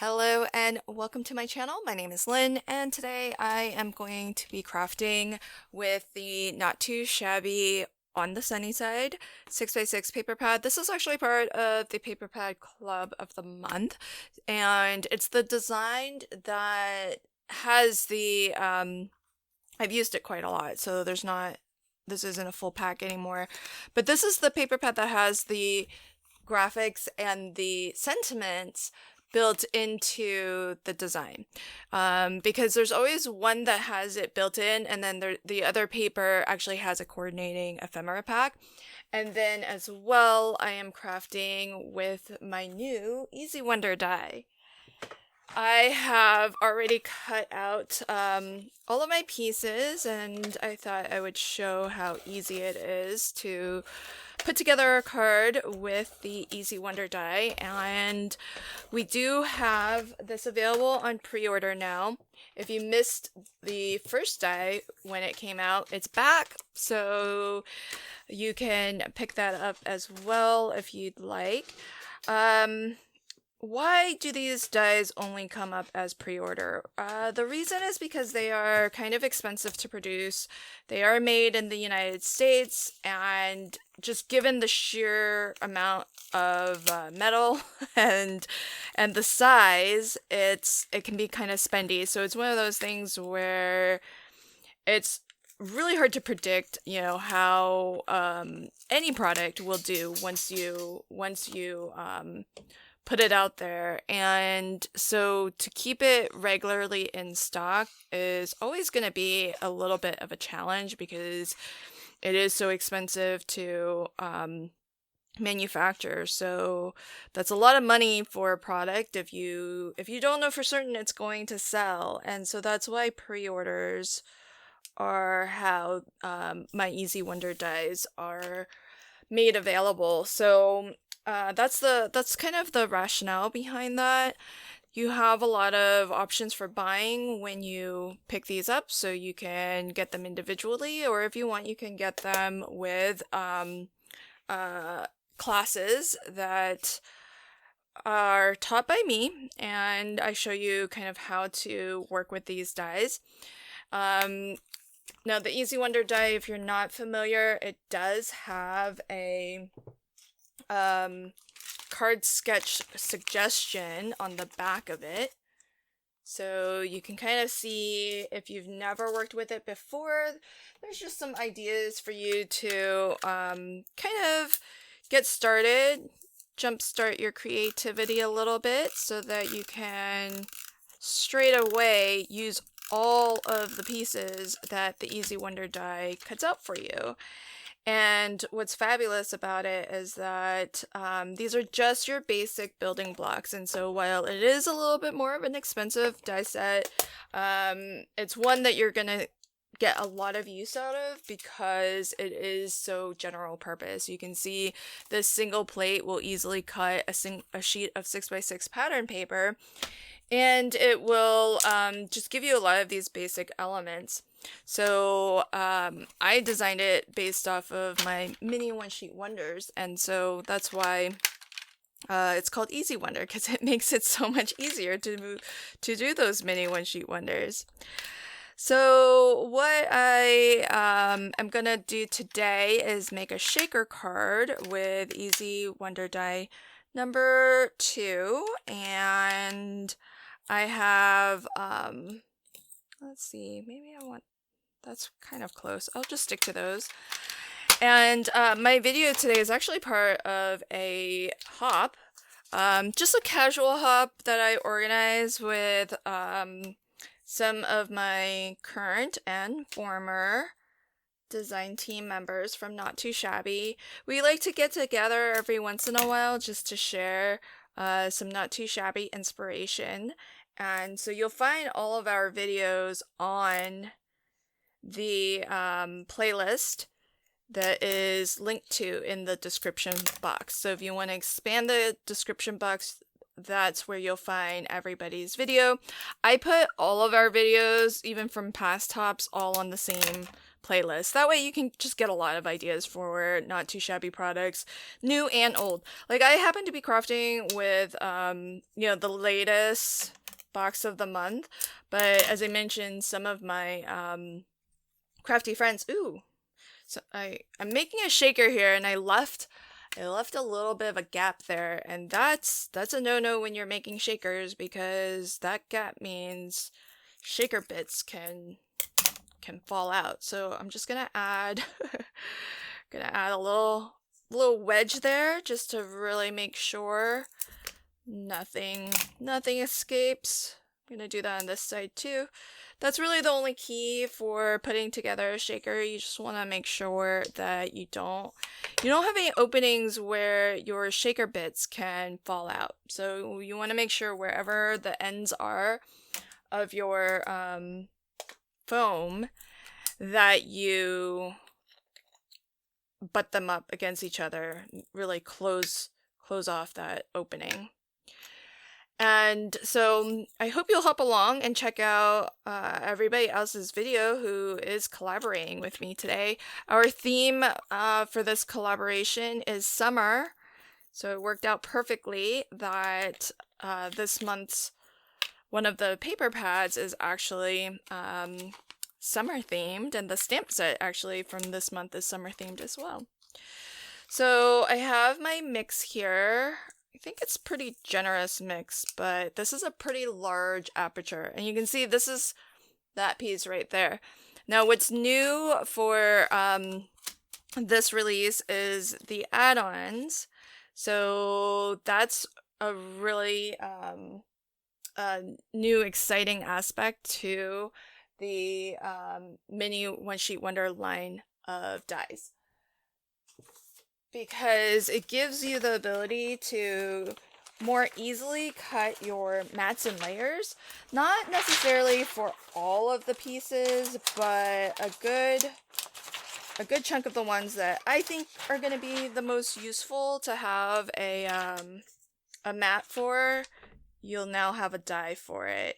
Hello and welcome to my channel. My name is Lynn and today I am going to be crafting with the Not Too Shabby on the Sunny Side 6x6 paper pad. This is actually part of the paper pad club of the month, and it's the design that has the I've used it quite a lot, so this isn't a full pack anymore, but this is the paper pad that has the graphics and the sentiments built into the design, because there's always one that has it built in, and then the other paper actually has a coordinating ephemera pack. And then as well, I am crafting with my new Easy Wonder die. I have already cut out all of my pieces, and I thought I would show how easy it is to put together a card with the Easy Wonder die. And we do have this available on pre-order now. If you missed the first die when it came out, it's back, so you can pick that up as well if you'd like. Why do these dies only come up as pre-order? The reason is because they are kind of expensive to produce. They are made in the United States, and just given the sheer amount of metal and the size, it can be kind of spendy. So it's one of those things where it's really hard to predict, how any product will do once you put it out there. And so to keep it regularly in stock is always going to be a little bit of a challenge because it is so expensive to manufacture. So that's a lot of money for a product if you don't know for certain it's going to sell. And so that's why pre-orders are how my Easy Wonder dies are made available. So that's kind of the rationale behind that. You have a lot of options for buying when you pick these up, so you can get them individually, or if you want, you can get them with classes that are taught by me, and I show you kind of how to work with these dies. Now, the Easy Wonder die, if you're not familiar, it does have a card sketch suggestion on the back of it. So you can kind of see, if you've never worked with it before, there's just some ideas for you to kind of get started, jumpstart your creativity a little bit so that you can straight away use all of the pieces that the Easy Wonder die cuts out for you. And what's fabulous about it is that these are just your basic building blocks. And so while it is a little bit more of an expensive die set, it's one that you're going to get a lot of use out of because it is so general purpose. You can see this single plate will easily cut a sheet of 6x6 pattern paper, and it will just give you a lot of these basic elements. So I designed it based off of my mini one-sheet wonders, and so that's why it's called Easy Wonder, because it makes it so much easier to do those mini one-sheet wonders. So what I am gonna do today is make a shaker card with Easy Wonder die number 2, and I have let's see, maybe that's kind of close. I'll just stick to those. And my video today is actually part of a hop, just a casual hop that I organize with some of my current and former design team members from Not Too Shabby. We like to get together every once in a while just to share some Not Too Shabby inspiration. And so you'll find all of our videos on the playlist that is linked to in the description box. So if you want to expand the description box, that's where you'll find everybody's video. I put all of our videos, even from past hops, all on the same playlist. That way you can just get a lot of ideas for not too shabby products, new and old. Like I happen to be crafting with, you know, the latest box of the month, but as I mentioned, some of my crafty friends, so I'm making a shaker here, and I left a little bit of a gap there, and that's a no-no when you're making shakers, because that gap means shaker bits can fall out. So I'm just gonna add a little wedge there, just to really make sure nothing escapes. I'm gonna do that on this side too. That's really the only key for putting together a shaker. You just want to make sure that you don't have any openings where your shaker bits can fall out. So you want to make sure wherever the ends are of your foam, that you butt them up against each other, really close off that opening. And so I hope you'll hop along and check out everybody else's video who is collaborating with me today. Our theme for this collaboration is summer. So it worked out perfectly that this month's one of the paper pads is actually summer themed, and the stamp set actually from this month is summer themed as well. So I have my mix here. I think it's pretty generous mix, but this is a pretty large aperture, and you can see this is that piece right there. Now what's new for this release is the add-ons. So that's a really new exciting aspect to the mini One Sheet Wonder line of dies, because it gives you the ability to more easily cut your mats and layers. Not necessarily for all of the pieces, but a good chunk of the ones that I think are going to be the most useful to have a mat for. You'll now have a die for it.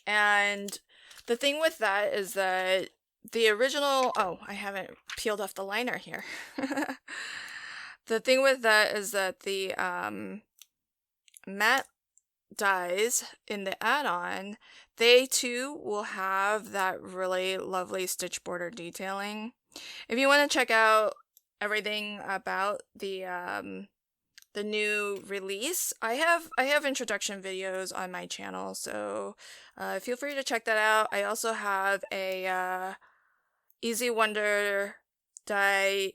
And the thing with that is that the original, I haven't peeled off the liner here. The thing with that is that the matte dies in the add-on, they too will have that really lovely stitch border detailing. If you want to check out everything about the new release, I have introduction videos on my channel, so feel free to check that out. I also have a Easy Wonder die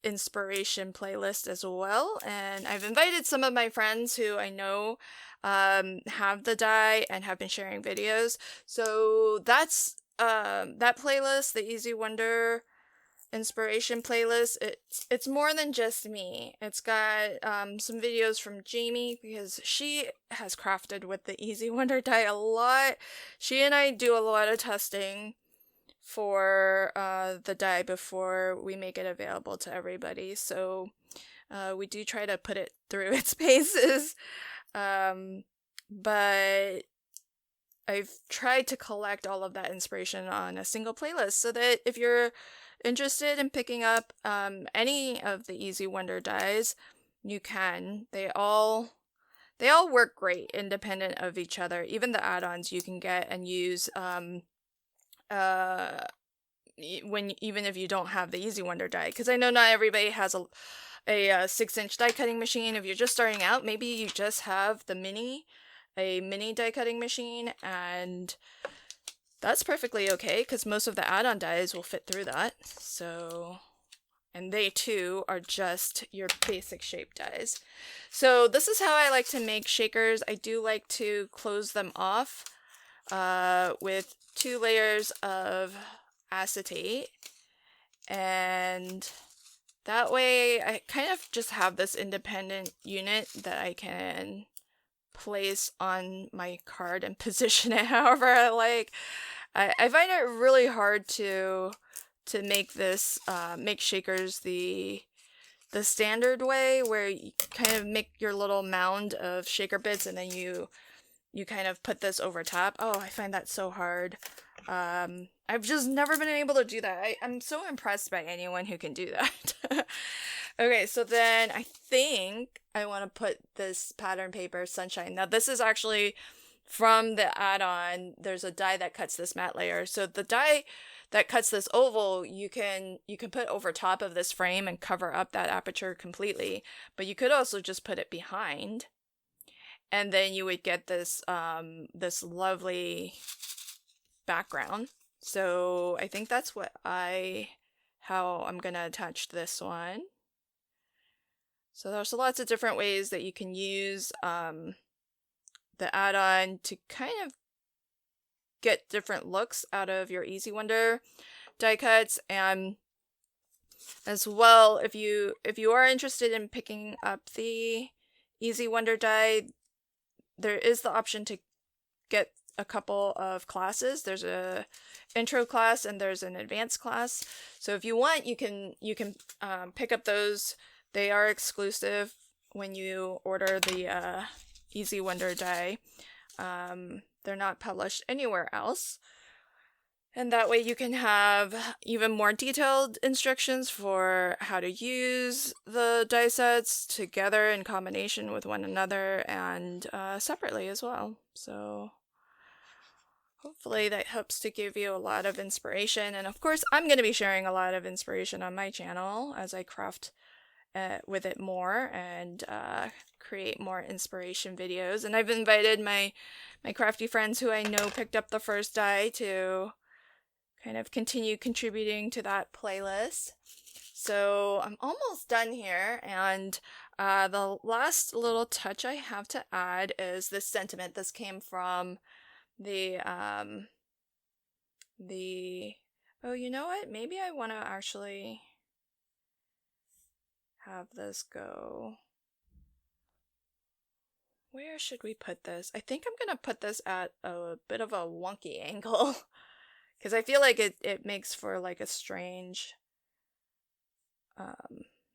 inspiration playlist as well, and I've invited some of my friends who I know have the die and have been sharing videos. So that's that playlist, the Easy Wonder inspiration playlist. It's more than just me. It's got some videos from Jamie, because she has crafted with the Easy Wonder die a lot. She and I do a lot of testing for the die before we make it available to everybody. So we do try to put it through its paces. But I've tried to collect all of that inspiration on a single playlist, so that if you're interested in picking up any of the Easy Wonder dies, you can. They all work great independent of each other. Even the add-ons you can get and use even if you don't have the Easy Wonder die, because I know not everybody has a 6-inch die cutting machine. If you're just starting out, maybe you just have a mini die cutting machine, and that's perfectly okay, because most of the add-on dies will fit through that. So, and they too are just your basic shape dies. So this is how I like to make shakers. I do like to close them off with 2 layers of acetate, and that way I kind of just have this independent unit that I can place on my card and position it however I like. I find it really hard to make this make shakers the standard way, where you kind of make your little mound of shaker bits and then you you kind of put this over top. Oh, I find that so hard. I've just never been able to do that. I'm so impressed by anyone who can do that. Okay, so then I think I want to put this pattern paper Sunshine. Now this is actually from the add-on. There's a die that cuts this matte layer. So the die that cuts this oval, you can put over top of this frame and cover up that aperture completely. But you could also just put it behind, and then you would get this this lovely background. So I think that's how I'm gonna attach this one. So there's lots of different ways that you can use the add-on to kind of get different looks out of your Easy Wonder die cuts. And as well, if you are interested in picking up the Easy Wonder die, there is the option to get a couple of classes. There's a intro class and there's an advanced class. So if you want, you can pick up those. They are exclusive when you order the Easy Wonder die. They're not published anywhere else. And that way you can have even more detailed instructions for how to use the die sets together in combination with one another and separately as well. So hopefully that helps to give you a lot of inspiration. And of course, I'm going to be sharing a lot of inspiration on my channel as I craft with it more and create more inspiration videos. And I've invited my crafty friends who I know picked up the first die to kind of continue contributing to that playlist. So I'm almost done here, and the last little touch I have to add is this sentiment. This came from the oh, you know what? Maybe I want to actually have this go. Where should we put this? I think I'm gonna put this at a bit of a wonky angle because I feel like it makes for like a strange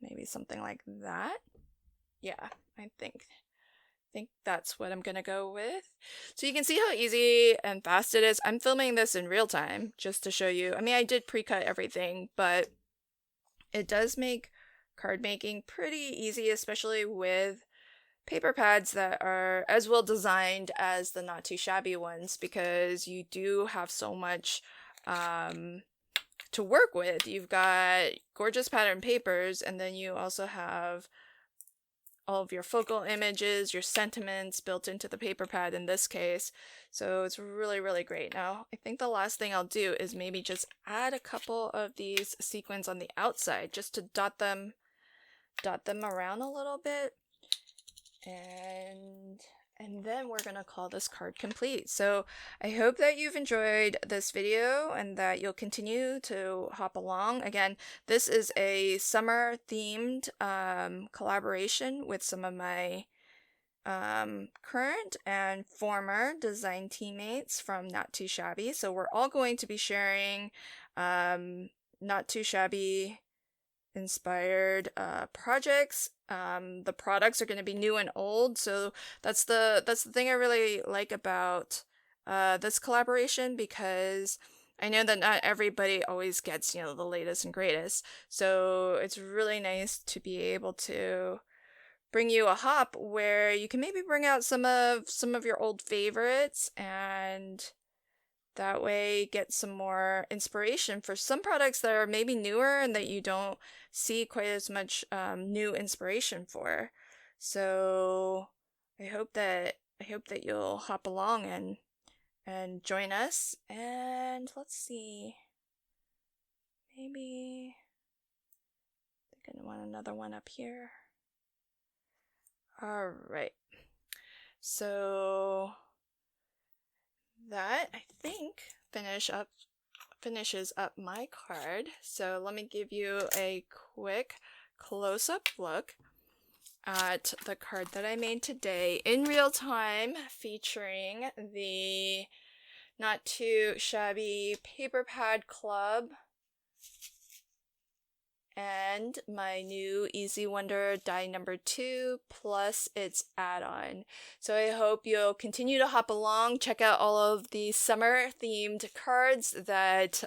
maybe something like that. Yeah, I think that's what I'm gonna go with. So you can see how easy and fast it is. I'm filming this in real time just to show you. I mean, I did pre-cut everything, but it does make card making pretty easy, especially with paper pads that are as well designed as the Not Too Shabby ones, because you do have so much to work with. You've got gorgeous pattern papers, and then you also have all of your focal images, your sentiments built into the paper pad in this case. So it's really, really great. Now, I think the last thing I'll do is maybe just add a couple of these sequins on the outside just to dot them around a little bit. And then we're gonna call this card complete. So I hope that you've enjoyed this video and that you'll continue to hop along. Again, this is a summer themed collaboration with some of my current and former design teammates from Not Too Shabby. So we're all going to be sharing Not Too Shabby inspired projects. The products are going to be new and old, so that's the thing I really like about this collaboration, because I know that not everybody always gets, you know, the latest and greatest. So it's really nice to be able to bring you a hop where you can maybe bring out some of your old favorites, and that way get some more inspiration for some products that are maybe newer and that you don't see quite as much new inspiration for. So I hope that you'll hop along and join us. And let's see, maybe I'm gonna want another one up here. All right, so that I think finishes up my card. So let me give you a quick close-up look at the card that I made today in real time, featuring the Not Too Shabby Paper Pad Club and my new Easy Wonder die number 2 plus its add-on. So I hope you'll continue to hop along, check out all of the summer themed cards that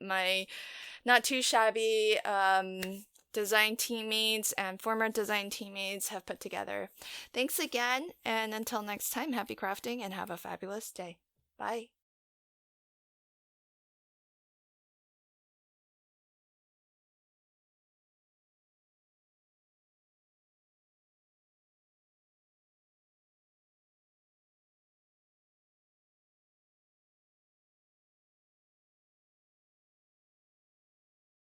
my not too shabby design teammates and former design teammates have put together. Thanks again, and until next time, happy crafting and have a fabulous day. Bye.